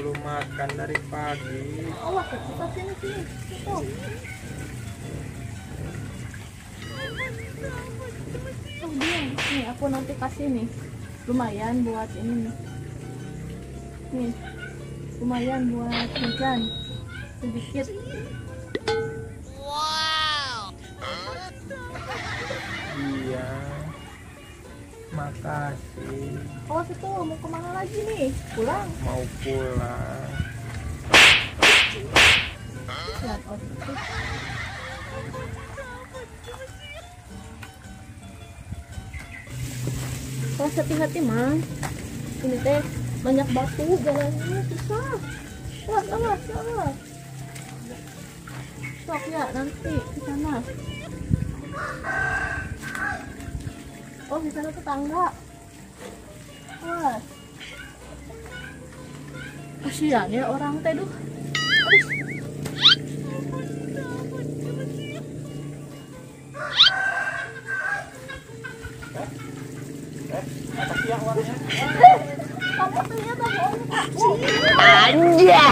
belum makan dari pagi. Awas, kita sini. Tuh. Oh, dia. Nih, aku nanti kasih nih. Lumayan buat ini nih. Nih. Lumayan buat hujan. Sedikit. Iya. Makasih. Awas itu, mau kemana lagi nih? Pulang. Mau pulang. Lihat, oh, itu. Awas, hati-hati, Mang. Ini teh banyak batu, jalannya susah. Awas. Sok ya, nanti di sana. Oh, di sana tetangga. Awas. Kasihan ya orang teh, duh. Makasih ya uangnya. Kamu ternyata bohong, Pak. Aja.